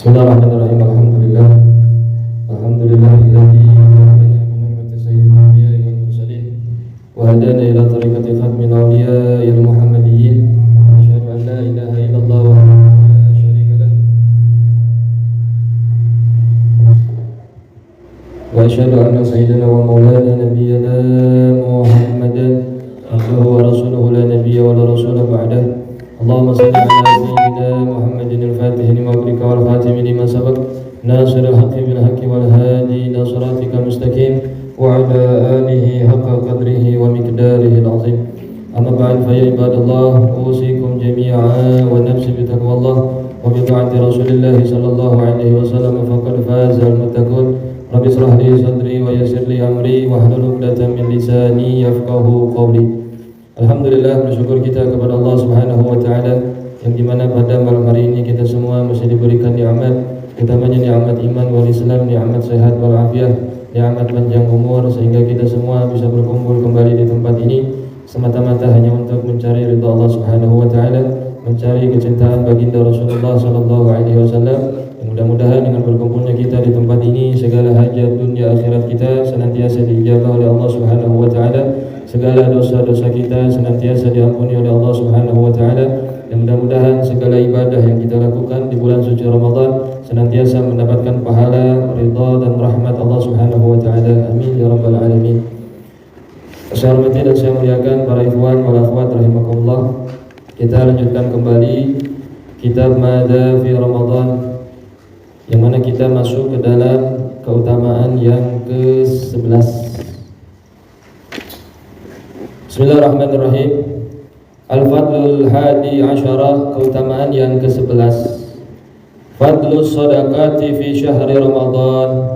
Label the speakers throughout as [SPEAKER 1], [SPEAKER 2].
[SPEAKER 1] Bismillahirrahmanirrahim. Alhamdulillahilladzi ja'alana min ummati sayyidil anbiya'i wal mursalin wa hadana ila tariqati khatmil awliya'il muhammadiyyin. Asyhadu an la ilaha illallah wahdahu la syarika lah wa asyhadu anna sayyidana wa maulana nabiyyana Muhammadan abduhu wa rasuluhu la nabiyya wa la rasula ba'dahu. Allahumma salli ala sayyidina Muhammadin al-Fatih lima ughliqa wal khatimi lima sabaq nasiril haqqi bil haqqi wal hadi ila siratikal mustaqim wa ala alihi haqqa qadrihi wa miqdarihi al-azim. Amma ba'd, fa ya ibadallah, usikum jami'an wa nafsi bi taqwallah wa bi ta'ati Rasulillah sallallahu alaihi wasallam, faqad faza al-muttaqun. Rabbi ishrah li sadri wa yassir li amri wa hlul 'uqdatam min lisani yafqahu qawli. Alhamdulillah, bersyukur kita kepada Allah Subhanahu wa taala yang dimana pada malam hari ini kita semua masih diberikan nikmat, utamanya nikmat iman wal Islam, nikmat sehat wal afiah, nikmat panjang umur, sehingga kita semua bisa berkumpul kembali di tempat ini semata-mata hanya untuk mencari ridha Allah Subhanahu wa taala, mencari kecintaan baginda Rasulullah sallallahu alaihi wasallam. Mudah-mudahan dengan berkumpulnya kita di tempat ini, segala hajat dunia akhirat kita senantiasa diijabah oleh Allah Subhanahu wa taala, segala dosa-dosa kita senantiasa diampuni oleh Allah Subhanahu wa taala, dan mudah-mudahan segala ibadah yang kita lakukan di bulan suci Ramadan senantiasa mendapatkan pahala, ridha dan rahmat Allah Subhanahu wa taala. Amin ya rabbal alamin. Saya hormati dan saya muliakan para ikhwan wal akhwat rahimakumullah. Kita lanjutkan kembali kitab Madza fi Ramadan, yang mana kita masuk ke dalam keutamaan yang ke-11. Bismillahirrahmanirrahim. Al-Fadlul Hadi Asyarah, keutamaan yang ke-11. Fadlus Sadaqati fi syahri Ramadan,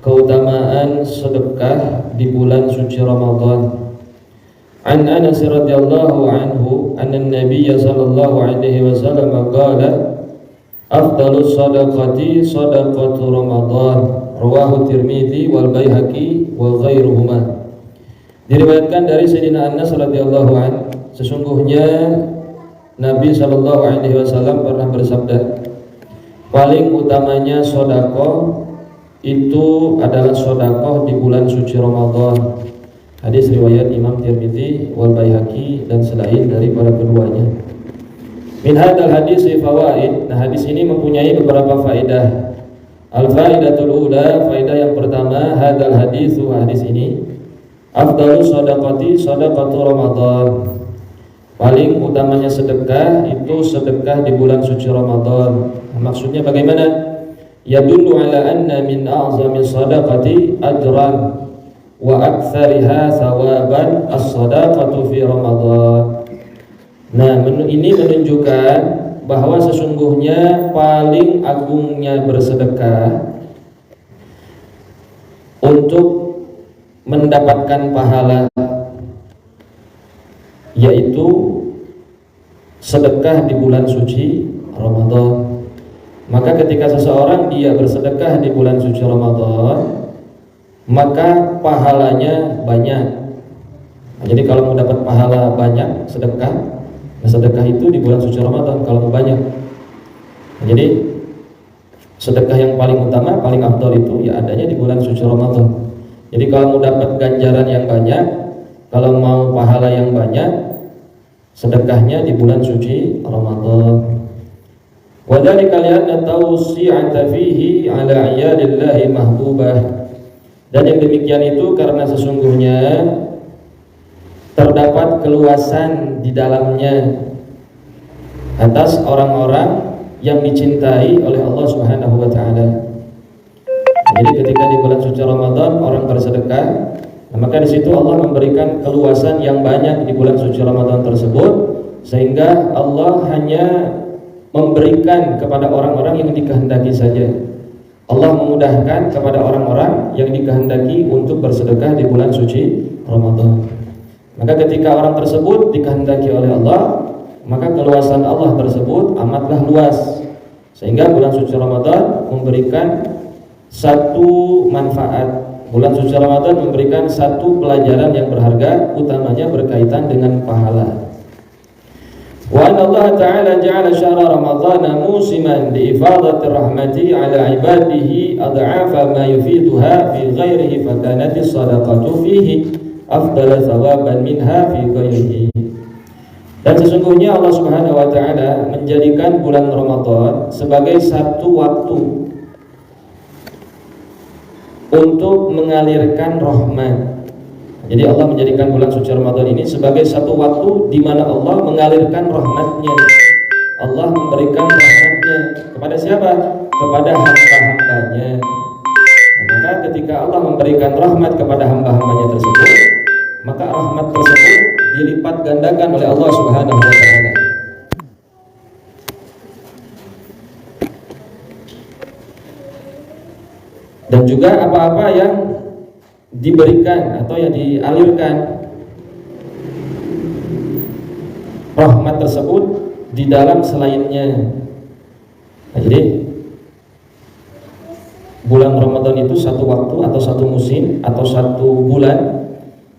[SPEAKER 1] keutamaan sedekah di bulan suci Ramadan. An Anas radhiyallahu anhu anna an-nabiy sallallahu alaihi wasallam qala afdalus sadaqati sadaqatu Ramadan, rawahu Tirmidzi wal Baihaqi wa ghairuhuma. Diriwayatkan dari Sayyidina Anas radhiyallahu anhu, sesungguhnya Nabi sallallahu alaihi wasallam pernah bersabda, paling utamanya sedekah itu adalah sedekah di bulan suci Ramadan. Hadis riwayat Imam Tirmidzi wal Baihaqi dan selain dari para keduanya. Min hadal hadis fawaid. Nah, hadis ini mempunyai beberapa faedah. Al-faidatul ula, faedah yang pertama, hadal hadis ini afdalus sadaqati sadaqatu Ramadan. Paling utamanya sedekah itu sedekah di bulan suci Ramadan. Maksudnya bagaimana? Yadullu ala anna min a'zami sadaqati ajran wa aktsariha thawaban as-sadaqatu fi Ramadan. Nah, ini menunjukkan bahwa sesungguhnya paling agungnya bersedekah untuk mendapatkan pahala yaitu sedekah di bulan suci Ramadan. Maka ketika seseorang dia bersedekah di bulan suci Ramadan, maka pahalanya banyak. Nah, jadi kalau mau dapat pahala banyak sedekah, sedekah itu di bulan suci Ramadan kalau mau banyak. Nah, jadi sedekah yang paling utama, paling afdal itu ya adanya di bulan suci Ramadan. Jadi kalau mau dapat ganjaran yang banyak, kalau mau pahala yang banyak, sedekahnya di bulan suci Ramadan. Wa dzalika li'anna tawsi'ata fihi 'ala 'iyadillahi mahbubah. Dan yang demikian itu karena sesungguhnya terdapat keluasan di dalamnya atas orang-orang yang dicintai oleh Allah Subhanahu wa taala. Jadi ketika di bulan suci Ramadan orang bersedekah, maka di situ Allah memberikan keluasan yang banyak di bulan suci Ramadan tersebut, sehingga Allah hanya memberikan kepada orang-orang yang dikehendaki saja. Allah memudahkan kepada orang-orang yang dikehendaki untuk bersedekah di bulan suci Ramadan. Maka ketika orang tersebut dikehendaki oleh Allah, maka keluasan Allah tersebut amatlah luas, sehingga bulan suci Ramadan memberikan satu manfaat. Bulan suci Ramadan memberikan satu pelajaran yang berharga, utamanya berkaitan dengan pahala. Wa anna Allah ta'ala ja'ala syahra Ramadhan musiman liifadati rahmati ala ibadihi ad'afa ma yufiduha fi ghairihi fakanati sadaqatu fihi afdala thawaban minha fi ghairihi. Dan sesungguhnya Allah Subhanahu wa taala menjadikan bulan Ramadan sebagai satu waktu untuk mengalirkan rahmat. Jadi Allah menjadikan bulan suci Ramadan ini sebagai satu waktu di mana Allah mengalirkan rahmatnya. Allah memberikan rahmatnya kepada siapa? Kepada hamba-hambanya. Maka ketika Allah memberikan rahmat kepada hamba-hambanya tersebut, maka rahmat tersebut dilipat gandakan oleh Allah Subhanahu wa taala. Dan juga apa-apa yang diberikan atau yang dialirkan rahmat tersebut di dalam selainnya. Nah, jadi bulan Ramadan itu satu waktu atau satu musim atau satu bulan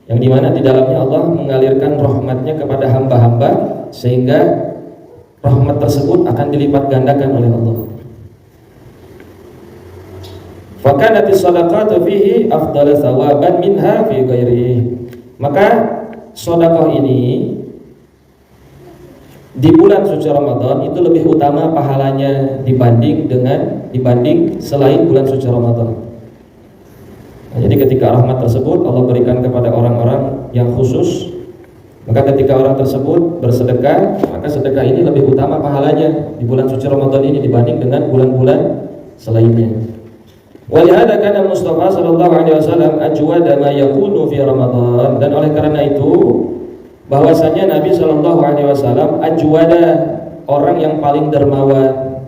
[SPEAKER 1] yang dimana di dalamnya Allah mengalirkan rahmatnya kepada hamba-hamba sehingga rahmat tersebut akan dilipat gandakan oleh Allah. Fakanati shadaqatu fihi afdal thawaban minha fi ghairihi. Maka sedekah ini di bulan suci Ramadan itu lebih utama pahalanya dibanding selain bulan suci Ramadan. Nah, jadi ketika rahmat tersebut Allah berikan kepada orang-orang yang khusus, maka ketika orang tersebut bersedekah, maka sedekah ini lebih utama pahalanya di bulan suci Ramadan ini dibanding dengan bulan-bulan selainnya. Walihada kana Mustafa sallallahu alaihi wasallam ajwada ma yakunu fi Ramadan, dan oleh karena itu bahwasanya Nabi sallallahu alaihi wasallam ajwada, orang yang paling dermawan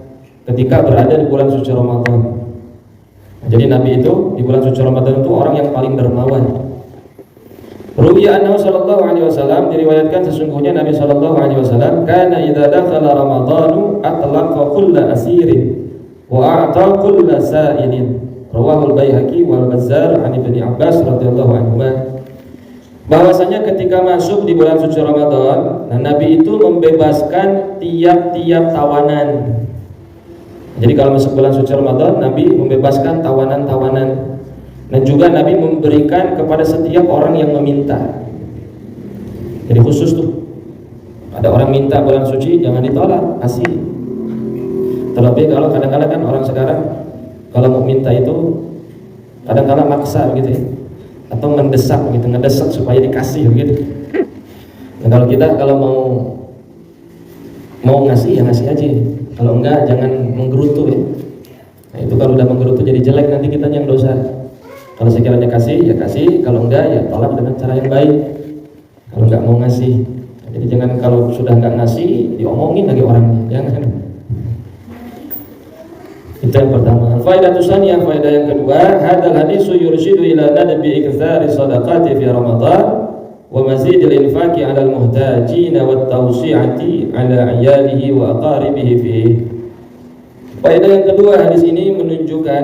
[SPEAKER 1] ketika berada di bulan suci Ramadan. Jadi Nabi itu di bulan suci Ramadan itu orang yang paling dermawan. Ruwiya annahu sallallahu alaihi wasallam, diriwayatkan sesungguhnya Nabi sallallahu alaihi wasallam kana idza dakhala Ramadanu atlaqa kulla asirin wa a'ta kulla sa'ilin. Rawahul Baihaqi wal Bazzar an Ibnu Abbas radhiyallahu anhu. Bahwasanya ketika masuk di bulan suci Ramadan, nah Nabi itu membebaskan tiap-tiap tawanan. Jadi kalau masuk bulan suci Ramadan, Nabi membebaskan tawanan-tawanan. Dan juga Nabi memberikan kepada setiap orang yang meminta. Jadi khusus tuh, ada orang minta bulan suci jangan ditolak, kasih. Terlebih kalau kadang-kadang kan orang sekarang kalau mau minta itu kadang-kadang maksa gitu ya, atau mendesak gitu, ngedesak supaya dikasih gitu. Nah, kalau mau ngasih ya ngasih aja, kalau enggak jangan menggerutu ya. Nah, itu kalau udah menggerutu jadi jelek, nanti kita yang dosa. Kalau sekiranya kasih ya kasih, kalau enggak ya tolak dengan cara yang baik. Kalau enggak mau ngasih, jadi jangan kalau sudah enggak ngasih diomongin lagi orangnya, jangan. Itu yang pertama. Faedah tsaniyah, faedah yang kedua, hadal hadisu yurshidu ila nadbi iktsari shadaqati fi Ramadan wa mazidil infaqi 'ala al-muhtajin wa at-tawsi'ati 'ala 'iyalihi wa aqaribihi fihi. Faedah yang kedua, hadis ini menunjukkan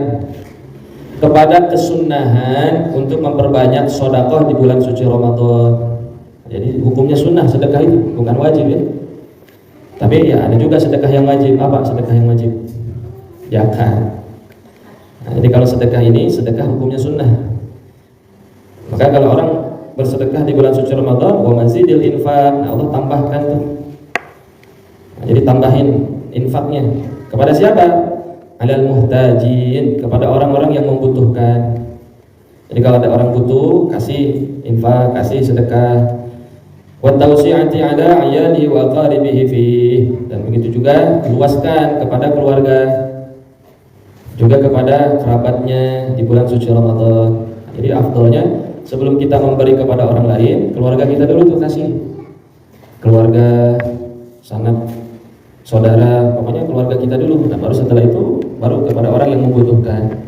[SPEAKER 1] kepada kesunahan untuk memperbanyak sedekah di bulan suci Ramadan. Jadi hukumnya sunnah sedekah itu, bukan wajib ya. Tapi ya ada juga sedekah yang wajib. Apa sedekah yang wajib? Zakat. Nah, jadi kalau sedekah ini sedekah hukumnya sunnah. Maka kalau orang bersedekah di bulan suci Ramadan, wa mazidil infaq, nah Allah tambahkan tuh. Nah, jadi tambahin infaknya kepada siapa? Alal muhtajin, kepada orang-orang yang membutuhkan. Jadi kalau ada orang butuh, kasih infak, kasih sedekah. Wa tawsi'ati 'ala 'iyalihi wa aqaribihi fihi, dan begitu juga luaskan kepada keluarga, juga kepada kerabatnya di bulan suci Ramadan. Jadi afdalnya sebelum kita memberi kepada orang lain, keluarga kita dulu tuh kasih. Keluarga, sanak, saudara, pokoknya keluarga kita dulu. Nah, baru setelah itu baru kepada orang yang membutuhkan.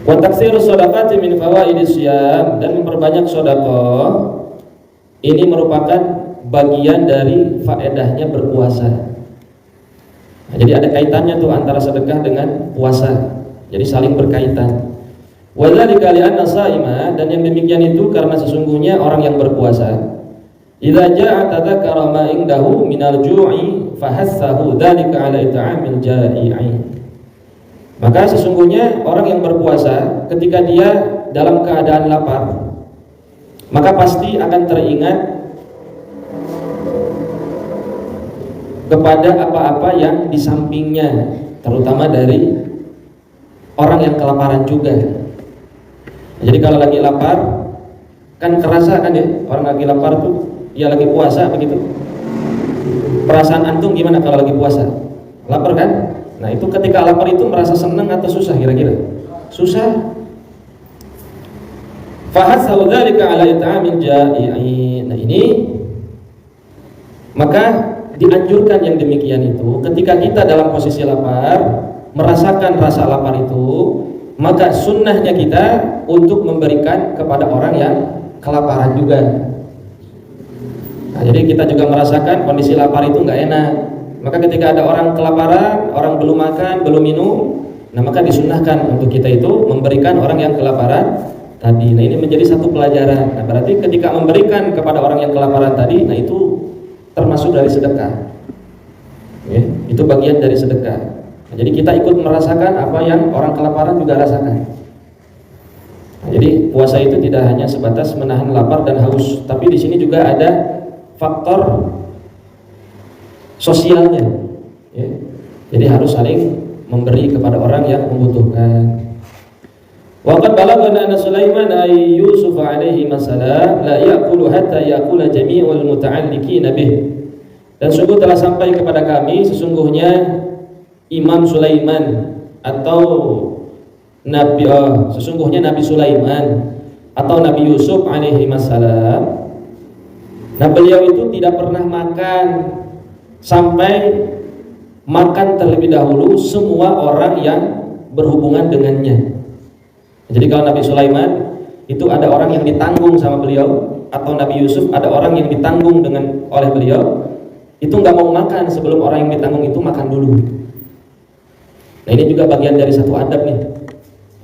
[SPEAKER 1] Wa taksirus shadaqati min fawaidis syiyam, dan memperbanyak sedekah ini merupakan bagian dari faedahnya berpuasa. Nah, jadi ada kaitannya tuh antara sedekah dengan puasa. Jadi saling berkaitan. Wa dzalika li'anna shaima, dan yang demikian itu karena sesungguhnya orang yang berpuasa Idza ja'a tadzakara ma indahu minal ju'i fahassahu dzalika 'ala it'amil ja'i'i. Maka sesungguhnya orang yang berpuasa ketika dia dalam keadaan lapar, maka pasti akan teringat kepada apa-apa yang di sampingnya, terutama dari orang yang kelaparan juga. Jadi kalau lagi lapar kan kerasa kan ya, orang lagi lapar tuh ya lagi puasa begitu. Perasaan antum gimana kalau lagi puasa? Lapar kan? Nah itu ketika lapar itu merasa senang atau susah kira-kira? Susah. Fahassahu dzalika 'ala it'amil ja'i'i. Nah ini maka dianjurkan yang demikian itu ketika kita dalam posisi lapar, merasakan rasa lapar itu, maka sunnahnya kita untuk memberikan kepada orang yang kelaparan juga. Nah, jadi kita juga merasakan kondisi lapar itu nggak enak. Maka ketika ada orang kelaparan, orang belum makan, belum minum, nah maka disunnahkan untuk kita itu memberikan orang yang kelaparan tadi. Nah ini menjadi satu pelajaran. Nah berarti ketika memberikan kepada orang yang kelaparan tadi, nah itu termasuk dari sedekah. Ya, itu bagian dari sedekah. Nah, jadi kita ikut merasakan apa yang orang kelaparan juga rasakan. Nah, jadi puasa itu tidak hanya sebatas menahan lapar dan haus, tapi di sini juga ada faktor sosialnya. Ya. Jadi harus saling memberi kepada orang yang membutuhkan. Waqad balagana anna Sulaiman ay Yusuf alaihi masalam la yaqulu hatta yaqula jami'ul muta'alliqina bih. Dan sungguh telah sampai kepada kami sesungguhnya Imam Sulaiman atau sesungguhnya Nabi Sulaiman atau Nabi Yusuf alaihi masalam. Nah beliau itu tidak pernah makan sampai makan terlebih dahulu semua orang yang berhubungan dengannya. Jadi kalau Nabi Sulaiman itu ada orang yang ditanggung sama beliau, atau Nabi Yusuf ada orang yang ditanggung oleh beliau, itu nggak mau makan sebelum orang yang ditanggung itu makan dulu. Nah ini juga bagian dari satu adab nih,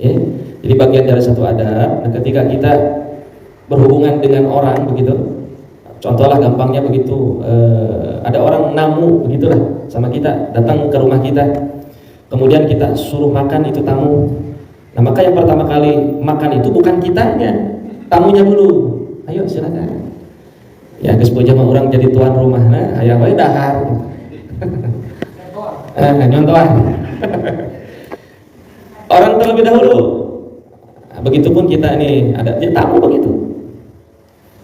[SPEAKER 1] ya. Jadi bagian dari satu adab. Nah ketika kita berhubungan dengan orang begitu, contohlah gampangnya begitu, ada orang namu begitulah sama kita, datang ke rumah kita, kemudian kita suruh makan itu tamu. Nah maka yang pertama kali makan itu bukan kitanya, tamunya dulu. Ayo silakan. Ya geus puja mah orang jadi tuan rumah, nah aya bae dahar. Nyontohan. Orang terlebih dahulu. Nah, begitupun kita nih ada tamu begitu.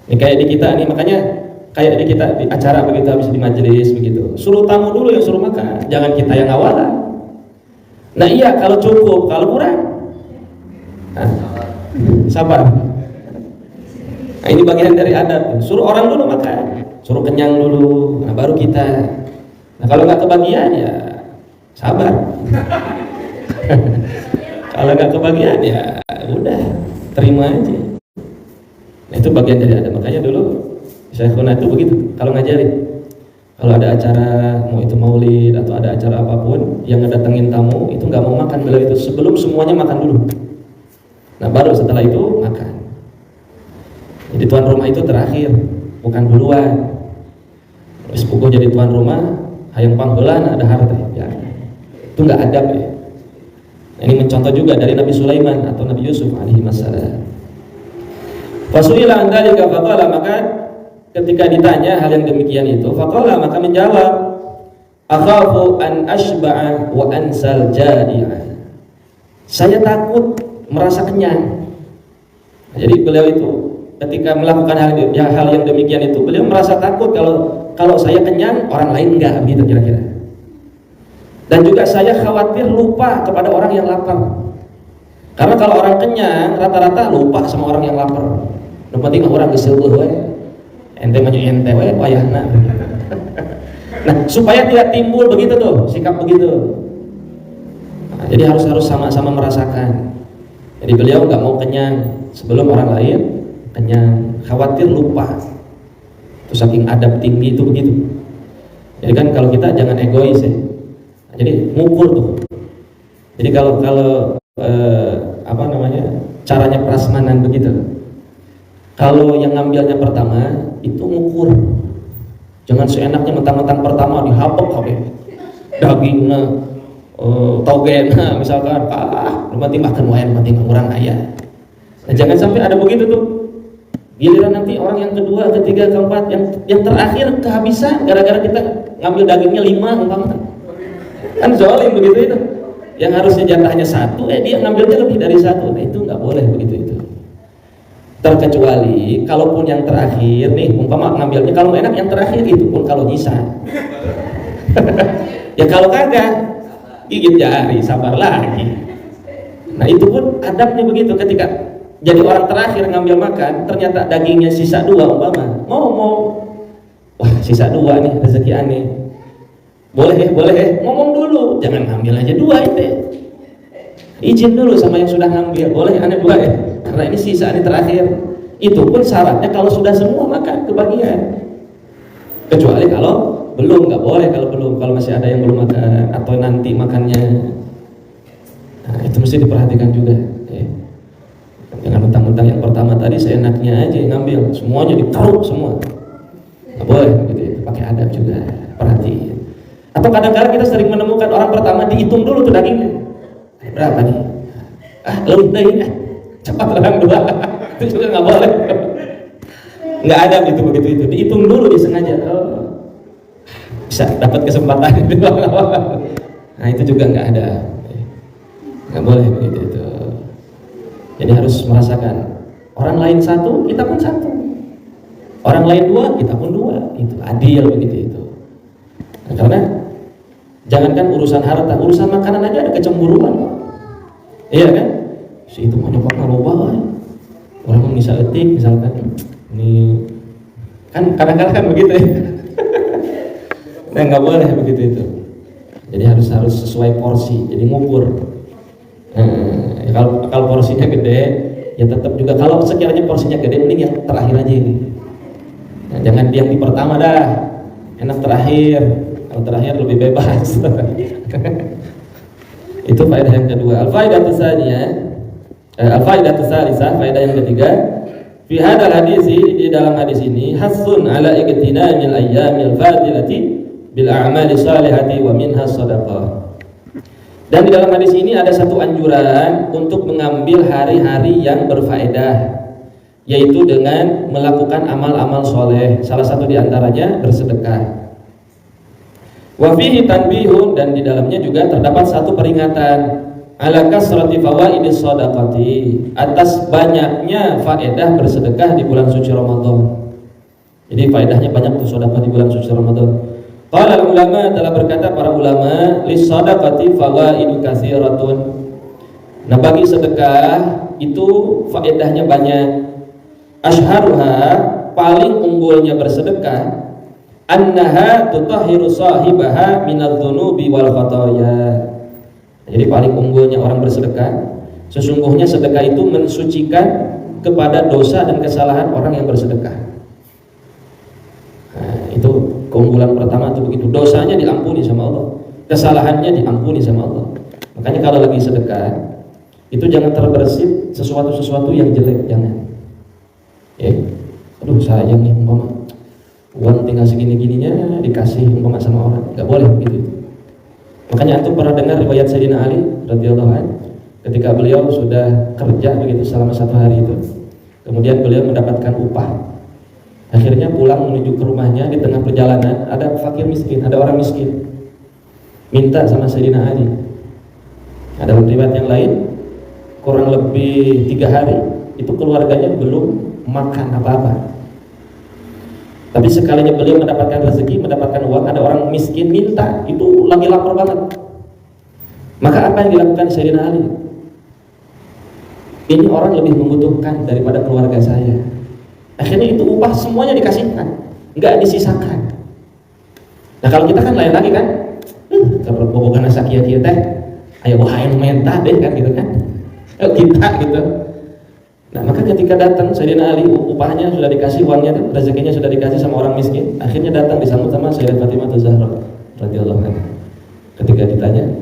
[SPEAKER 1] Ini kayak di kita nih, makanya kayak di kita di acara begitu habis di majelis begitu. Suruh tamu dulu yang suruh makan, jangan kita yang awalan. Nah iya kalau cukup, kalau kurang sabar. Nah ini bagian dari adat. Suruh orang dulu makan, suruh kenyang dulu, nah baru kita. Nah kalau nggak kebagian ya sabar. Kalau nggak kebagian ya udah terima aja. Nah itu bagian dari adat. Makanya dulu Syekhuna itu begitu. Kalau ngajarin, kalau ada acara mau itu maulid atau ada acara apapun yang ngedatengin tamu itu nggak mau makan beliau itu sebelum semuanya makan dulu. Nah baru setelah itu makan. Jadi tuan rumah itu terakhir, bukan duluan. Terus puguh jadi tuan rumah, hayang pangheula ada harta. Ya. Itu nggak adab ya. Nah, ini mencontoh juga dari Nabi Sulaiman atau Nabi Yusuf alaihi wassalam. Fasuila an dzalika faqala, maka ketika ditanya hal yang demikian itu, faqala maka menjawab, akhafu an ashba'a wa ansal jadi'ah. Saya takut merasa kenyang. Jadi beliau itu ketika melakukan hal yang demikian itu, beliau merasa takut kalau saya kenyang orang lain enggak, gitu kira-kira. Dan juga saya khawatir lupa kepada orang yang lapar. Karena kalau orang kenyang rata-rata lupa sama orang yang lapar. Nu penting orang geus seueuh we. Ente mah ente we wayahna. Nah, supaya tidak timbul begitu tuh, sikap begitu. Nah, jadi harus sama-sama merasakan. Jadi beliau nggak mau kenyang sebelum orang lain kenyang, khawatir lupa. Itu saking adab tinggi itu begitu. Jadi kan kalau kita jangan egois ya. Nah, jadi ngukur tuh. Jadi kalau caranya prasmanan begitu.
[SPEAKER 2] Kalau yang ngambilnya pertama itu ngukur, jangan seenaknya mentang-mentang pertama dihapok habis dagingnya, togena misalkan, penting makan wae, penting kurang ayah. Nah, jangan sampai ada begitu tuh. Giliran nanti orang yang kedua, ketiga, keempat, yang terakhir kehabisan gara-gara kita ngambil dagingnya 5 umpama. Kan zalim begitu itu. Yang harusnya jatahnya 1, dia ngambilnya lebih dari 1. Nah, itu nggak boleh begitu itu. Terkecuali kalaupun yang terakhir nih, umpama ngambilnya kalau enak yang terakhir itu pun kalau nyisa. Ya kalau kagak gigit jari, sabar lagi. Nah, itu pun adabnya begitu. Ketika jadi orang terakhir ngambil makan, ternyata dagingnya sisa 2 umpama. Ngomong, wah sisa 2 nih, rezeki aneh. Boleh ngomong dulu, jangan ngambil aja 2 itu. Izin dulu sama yang sudah ngambil, boleh aneh 2 ya, karena ini sisa ini terakhir. Itu pun syaratnya kalau sudah semua makan kebagian. Kecuali kalau belum, nggak boleh kalau belum, kalau masih ada yang belum makan atau nanti makannya. Nah, itu mesti diperhatikan juga. Jangan mentang-mentang yang pertama tadi seenaknya aja ngambil, semuanya ditaruh semua. Nggak boleh gitu, pakai adab juga, perhatiin. Atau kadang-kadang kita sering menemukan orang pertama dihitung dulu tuh dagingnya. Berapa nih? Lebih dari cepat orang 2. Itu juga nggak boleh. Nggak ada begitu itu. Dihitung dulu disengaja. Bisa dapat kesempatan itu. Nah itu juga nggak ada. Nggak boleh begitu itu. Jadi harus merasakan. Orang lain 1, kita pun 1. Orang lain 2, kita pun 2. Itu adil begitu itu. Nah, karena jangankan urusan harta, urusan makanan aja ada kecemburuan. Iya kan? Si itu mau nyoba ngeroba, orang bisa etik misalkan, ini kan kadang-kadang kan begitu ya. Nah nggak boleh begitu itu. Jadi harus sesuai porsi. Jadi ngukur. Kalau porsinya gede, ya tetap juga. Kalau sekiranya porsinya gede, mending yang terakhir aja ini. Nah, jangan yang di pertama dah, enak terakhir. Kalau terakhir lebih bebas. Itu faedah yang kedua. Al-faedah tsalitsah, faedah yang ketiga. Fi hadzal hadis, di dalam hadis ini hasun ala igtinamil ayyamil fadilati bil a'mali salihati wa minha shadaqah. Dan di dalam hadis ini ada satu anjuran untuk mengambil hari-hari yang berfaedah, yaitu dengan melakukan amal-amal soleh. Salah satu di antaranya bersedekah. Wa fihi tanbihun, dan di dalamnya juga terdapat satu peringatan ala kasrati fawaidis shadaqati, atas banyaknya faedah bersedekah di bulan suci Ramadan. Jadi faedahnya banyak tuh sedekah di bulan suci Ramadan. Qala ulama, telah berkata para ulama, lis shadaqati fawaidu katsiratun. Nah, bagi sedekah itu faedahnya banyak. Ashharuha, paling unggulnya bersedekah, annaha tutahhiru sahibaha minadz-dzunubi wal khataya. Jadi paling unggulnya orang bersedekah, sesungguhnya sedekah itu mensucikan kepada dosa dan kesalahan orang yang bersedekah. Nah, itu keunggulan pertama itu begitu. Dosanya diampuni sama Allah, kesalahannya diampuni sama Allah. Makanya kalau lagi sedekah itu jangan terbersit sesuatu yang jelek, jangan. Ya, aduh sayang nih umpama uang tinggal segini-gininya dikasih umpama sama orang, nggak boleh begitu. Makanya antum pernah dengar riwayat Sayyidina Ali radhiyallahu anhu, ketika beliau sudah kerja begitu selama 1 hari itu, kemudian beliau mendapatkan upah. Akhirnya pulang menuju ke rumahnya, di tengah perjalanan ada fakir miskin, ada orang miskin, minta sama Sayyidina Ali. Ada riwayat yang lain, kurang lebih 3 hari itu keluarganya belum makan apa-apa. Tapi sekalinya beliau mendapatkan rezeki, mendapatkan uang, ada orang miskin minta, itu lagi lapar banget. Maka apa yang dilakukan Sayyidina Ali? Ini orang lebih membutuhkan daripada keluarga saya. Akhirnya itu upah semuanya dikasihkan, nggak disisakan. Nah kalau kita kan lain lagi kan, kalau bobogan sakia kita, ayo wahain mentah deh kan gitu kan, kita gitu. Nah maka ketika datang Sayyidina Ali, upahnya sudah dikasih, uangnya, rezekinya sudah dikasih sama orang miskin. Akhirnya datang disambut sama Sayyidah Fatimah Az-Zahra radhiyallahu anha. Ketika ditanya,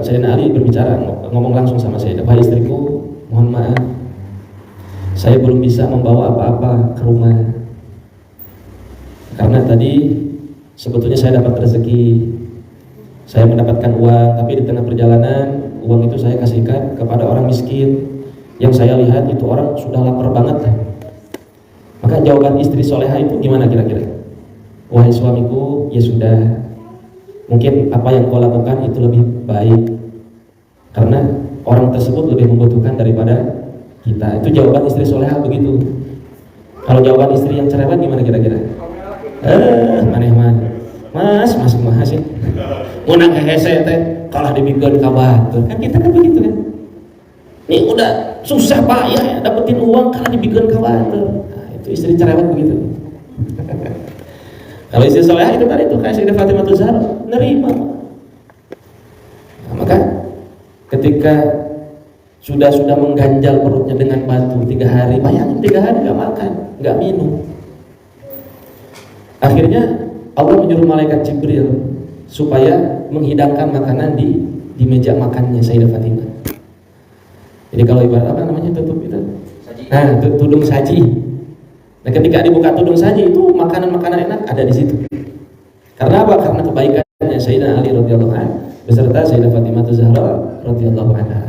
[SPEAKER 2] Sayyidina Ali berbicara, ngomong langsung sama Sayyidah, wahai istriku, mohon maaf, saya belum bisa membawa apa-apa ke rumah. Karena tadi sebetulnya saya dapat rezeki, saya mendapatkan uang, tapi di tengah perjalanan uang itu saya kasihkan kepada orang miskin yang saya lihat itu orang sudah lapar banget. Maka jawaban istri soleha itu gimana kira-kira? Wahai suamiku, ya sudah, mungkin apa yang kau lakukan itu lebih baik karena orang tersebut lebih membutuhkan daripada kita. Itu jawaban istri soleha begitu. Kalau jawaban istri yang cerewet gimana kira-kira? Maneh-maneh mas kumaha sih munang hese teh kalah dibikin kabar kan kita kan begitu kan. Ini udah susah payah ya dapetin uang kalah dibikin kabar. Nah, itu istri cerewet begitu. Kalau istri solehah itu tadi itu kayak Sayyidah Fatimah Zahra nerima. Nah, maka ketika sudah mengganjal perutnya dengan batu 3 hari, bayangin 3 hari nggak makan, nggak minum. Akhirnya Allah menyuruh malaikat Jibril supaya menghidangkan makanan di meja makannya Sayyidah Fatimah. Jadi kalau ibarat apa namanya tutup itu? Nah, tudung saji. Nah, ketika dibuka tudung saji itu makanan-makanan enak ada di situ. Karena apa? Karena kebaikannya Sayyidina Ali radhiyallahu anhu beserta Sayyidah Fatimah Zahra radhiyallahu anha.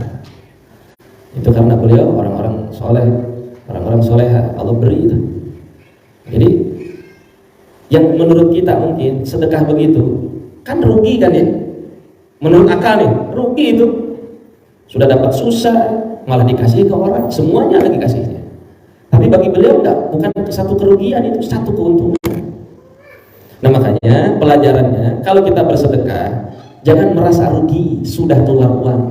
[SPEAKER 2] Itu karena beliau orang-orang soleh, orang-orang soleha Allah beri itu. Jadi yang menurut kita mungkin sedekah begitu kan rugi kan ya, menurut akal nih rugi itu, sudah dapat susah malah dikasih ke orang, semuanya lagi kasihnya. Tapi bagi beliau enggak, bukan satu kerugian, itu satu keuntungan. Nah makanya pelajarannya kalau kita bersedekah jangan merasa rugi sudah keluar uang,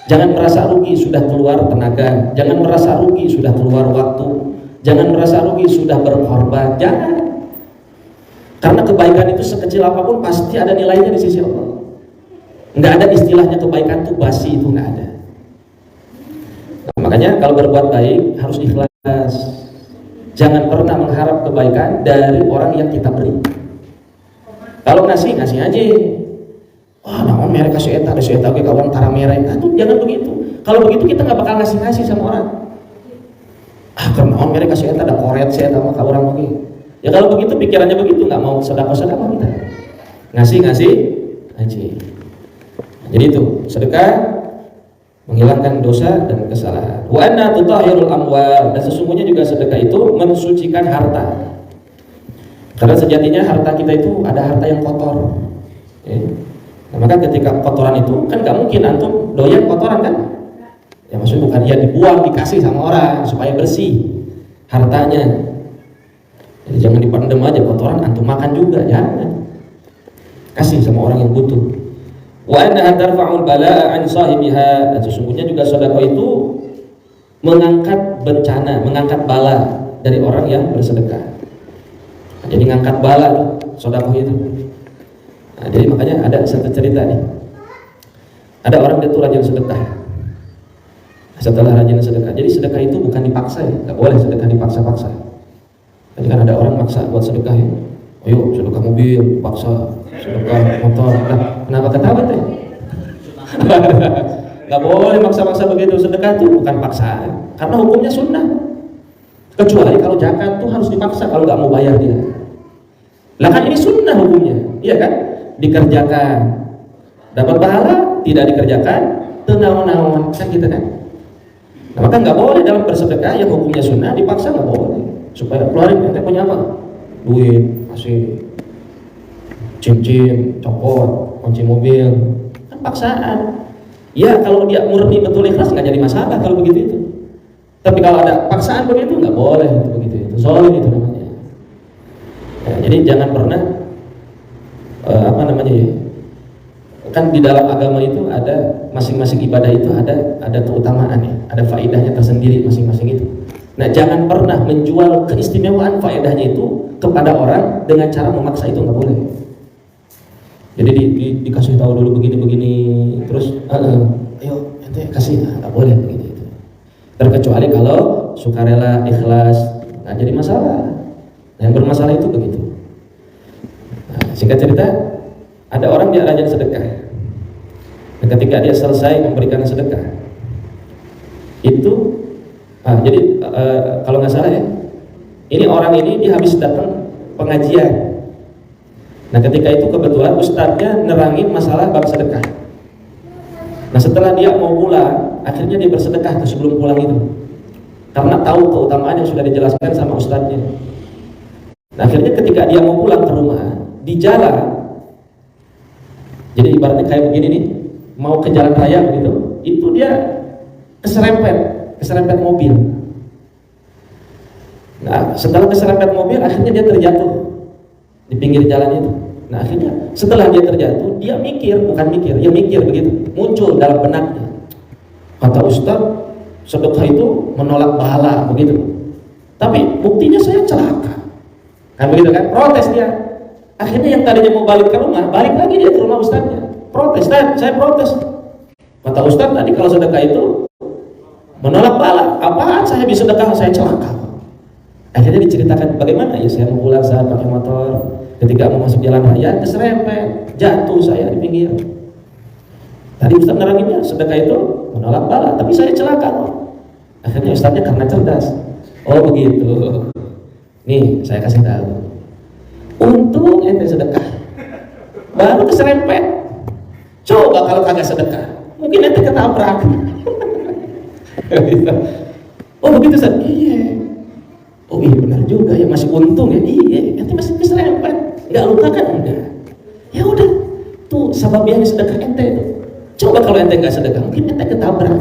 [SPEAKER 2] jangan merasa rugi sudah keluar tenaga, jangan merasa rugi sudah keluar waktu, jangan merasa rugi sudah berkorban, jangan. Karena kebaikan itu sekecil apapun pasti ada nilainya di sisi Allah. Nggak ada istilahnya kebaikan itu basi, itu nggak ada. Nah, makanya kalau berbuat baik harus ikhlas. Jangan pernah mengharap kebaikan dari orang yang kita beri. Kalau ngasih aja. Wah, naon merek kasih eta, kasih eta ge kawan tara merek. Nah, tuh jangan begitu. Kalau begitu kita nggak bakal ngasih sama orang. Karena naon merek kasih eta ada koret saya sama ka urang oge. Ya kalau begitu pikirannya begitu, nggak mau sedekah kita ngasih aja. Nah, jadi itu sedekah menghilangkan dosa dan kesalahan. Wa anna tutahhirul amwal, dan sesungguhnya juga sedekah itu mensucikan harta. Karena sejatinya harta kita itu ada harta yang kotor. Nah, maka ketika kotoran itu kan nggak mungkin antum doyan kotoran kan? Ya maksudnya bukan dia dibuang, dikasih sama orang supaya bersih hartanya. Jadi jangan dipendam aja kotoran antum makan juga, jangan. Kasih sama orang yang butuh. Wa annaha tarfa'ul balaa 'an sahibiha, dan sesungguhnya juga sedekah itu mengangkat bencana, mengangkat bala dari orang yang bersedekah. Nah, jadi ngangkat bala sedekah itu. Nah, jadi makanya ada satu cerita nih. Ada orang dia tuh rajin sedekah. Setelah rajin sedekah, jadi sedekah itu bukan dipaksa ya, nggak boleh sedekah dipaksa-paksa. Jadi kan ada orang maksa buat sedekah ya, ayo sedekah mobil, paksa sedekah motor. Nah, kenapa ketawa teh? Nggak boleh maksa-maksa begitu. Sedekah itu bukan paksaan, karena hukumnya sunnah. Kecuali kalau zakat tuh harus dipaksa kalau nggak mau bayar dia. Lah kan ini sunnah hukumnya, iya kan? Dikerjakan dapat pahala, tidak dikerjakan tenang-tenang kan gitu kan? Nah, maka nggak boleh dalam bersedekah yang hukumnya sunnah dipaksa, nggak boleh. Supaya keluarin ente punya apa? Duit, kasih cincin, copot, kunci mobil, kan paksaan. Ya kalau dia murni betul ikhlas nggak jadi masalah kalau begitu itu. Tapi kalau ada paksaan begitu nggak boleh itu begitu itu. Zalim itu namanya. Ya, jadi jangan pernah apa namanya ya? Kan di dalam agama itu ada masing-masing ibadah itu ada keutamaan ya, ada faedahnya tersendiri masing-masing itu. Nah, jangan pernah menjual keistimewaan faedahnya itu kepada orang dengan cara memaksa, itu nggak boleh. Jadi dikasih tahu dulu begini-begini, terus ayo ente kasih, nggak boleh begitu. Terkecuali kalau sukarela, ikhlas, nggak jadi masalah. Nah, yang bermasalah itu begitu. Nah, singkat cerita, ada orang dia rajin sedekah. Dan ketika dia selesai memberikan sedekah, itu Jadi kalau nggak salah ya, ini orang ini dia habis datang pengajian. Nah ketika itu kebetulan ustadznya nerangin masalah bab sedekah. Nah setelah dia mau pulang, akhirnya dia bersedekah tuh sebelum pulang itu, karena tahu keutamaan yang sudah dijelaskan sama ustadznya. Nah akhirnya ketika dia mau pulang ke rumah, di jalan, jadi ibaratnya kayak begini nih, mau ke jalan raya begitu, itu dia keserempet mobil. Nah setelah keserempet mobil, akhirnya dia terjatuh di pinggir jalan itu. Nah akhirnya setelah dia terjatuh, dia mikir begitu, muncul dalam benaknya, kata Ustaz, sedekah itu menolak bala begitu. Tapi buktinya saya celaka, kan begitu kan? Protes dia. Akhirnya yang tadinya mau balik ke rumah, balik lagi dia ke rumah ustaznya. Protes, saya protes. Kata Ustaz tadi kalau sedekah itu menolak bala, apaan saya bisa sedekah, saya celaka. Akhirnya diceritakan bagaimana ya, saya mau pulang saat pakai motor, ketika mau masuk jalan raya keserempet, jatuh saya di pinggir. Tadi Ustaz neranginnya sedekah itu menolak bala, tapi saya celaka. Akhirnya Ustaznya karena cerdas, oh begitu. Nih saya kasih tahu, untung ente sedekah, baru keserempet. Coba kalau kagak sedekah, mungkin ente ketabrak. Oh begitu Ustaz? Iya. Oh iya benar juga ya, masih untung ya. Iya, ente masih keserempet, nggak luka kan? Enggak. Ya udah, tuh sababnya sedekah ente itu. Coba kalau ente nggak sedekah, mungkin ente ketabrak.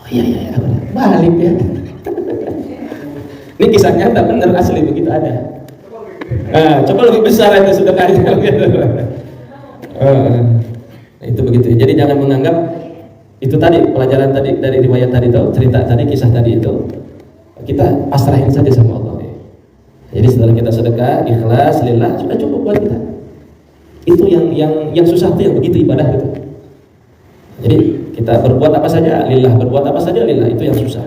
[SPEAKER 2] Oh iya, balik ya. Ini kisah nyata, bener asli begitu ada. Nah, coba lebih besar itu sedekahnya. Nah, itu begitu. Jadi jangan menganggap itu tadi pelajaran tadi dari riwayat tadi itu, cerita tadi, kisah tadi itu, kita pasrahin saja sama Allah. Jadi setelah kita sedekah, ikhlas, lillah, sudah cukup buat kita. Itu yang susah tuh yang begitu ibadah gitu. Jadi kita berbuat apa saja lillah, berbuat apa saja lillah, itu yang susah.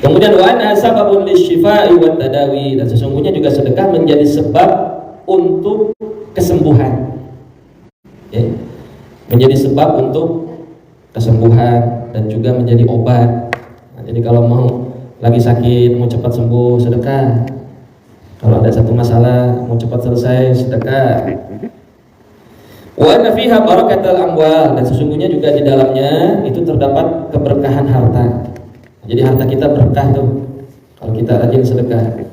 [SPEAKER 2] Kemudian wa ana sababun lisyifai wat tadawi, dan sesungguhnya juga sedekah menjadi sebab untuk kesembuhan. Ya. Menjadi sebab untuk kesembuhan dan juga menjadi obat. Nah, jadi kalau mau lagi sakit, mau cepat sembuh, sedekah. Kalau ada satu masalah, mau cepat selesai, sedekah. Wa anna fiha barakatul amwal, dan sesungguhnya juga di dalamnya itu terdapat keberkahan harta. Jadi harta kita berkah tuh kalau kita rajin sedekah.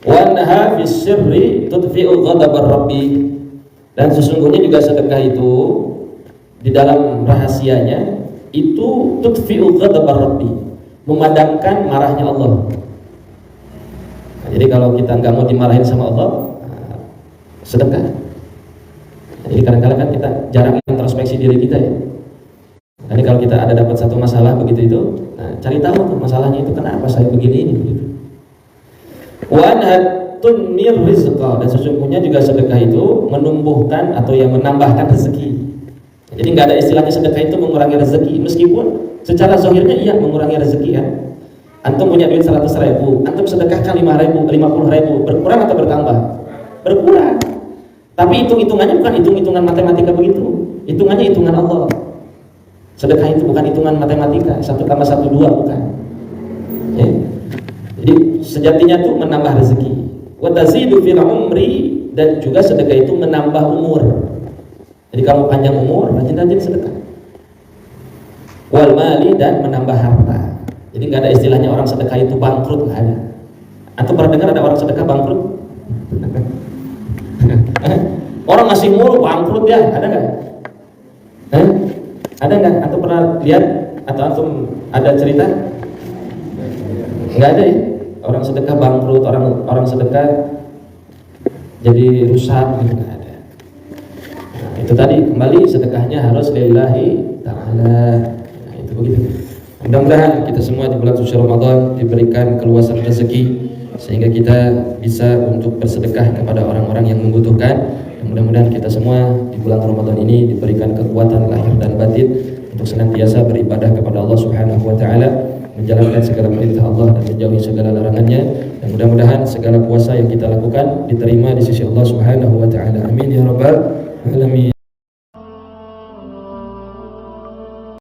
[SPEAKER 2] Wa annaha fis sirri tudfi'u ghadabar rabbi, dan sesungguhnya juga sedekah itu di dalam rahasianya itu tudfi'u ghadabar rabbi, memadamkan marahnya Allah. Nah, jadi kalau kita nggak mau dimarahin sama Allah, sedekah. Nah, jadi kadang-kadang kan kita jarang introspeksi diri kita ya. Jadi kalau kita ada dapat satu masalah begitu itu, nah, cari tahu tuh masalahnya itu kenapa saya begini ini begitu. Wa anhatun mir rizqa, dan sesungguhnya juga sedekah itu menumbuhkan atau yang menambahkan rezeki. Jadi nggak ada istilahnya sedekah itu mengurangi rezeki, meskipun secara zahirnya iya mengurangi rezeki ya. Antum punya duit 100.000, antum sedekahkan 5.000, 50.000, berkurang atau bertambah? Berkurang. Tapi hitung-hitungannya bukan hitung-hitungan matematika begitu, hitungannya hitungan Allah. Sedekah itu bukan hitungan matematika 1 tambah 1 2, bukan ya. Jadi sejatinya itu menambah rezeki. Wa tazidu fil umri, dan juga sedekah itu menambah umur. Jadi kamu panjang umur, rajin-rajin sedekah. Wal mali, dan menambah harta. Jadi nggak ada istilahnya orang sedekah itu bangkrut, nggak ada. Atau pernah dengar ada orang sedekah bangkrut? Orang ngasih mulu bangkrut ya, ada nggak? Ada nggak? Atau pernah lihat? Atau antum ada cerita? Nggak ada ya? Orang sedekah bangkrut, orang sedekah jadi rusak gitu, nggak ada. Nah, itu tadi kembali sedekahnya harus lillahi ta'ala. Nah, itu begitu. Mudah-mudahan kita semua di bulan suci Ramadan diberikan keluasan rezeki sehingga kita bisa untuk bersedekah kepada orang-orang yang membutuhkan. Mudah-mudahan kita semua di bulan Ramadan ini diberikan kekuatan lahir dan batin untuk senantiasa beribadah kepada Allah Subhanahu wa taala, menjalankan segala perintah Allah dan menjauhi segala larangannya, dan mudah-mudahan segala puasa yang kita lakukan diterima di sisi Allah Subhanahu wa taala. Amin ya rabbal alamin.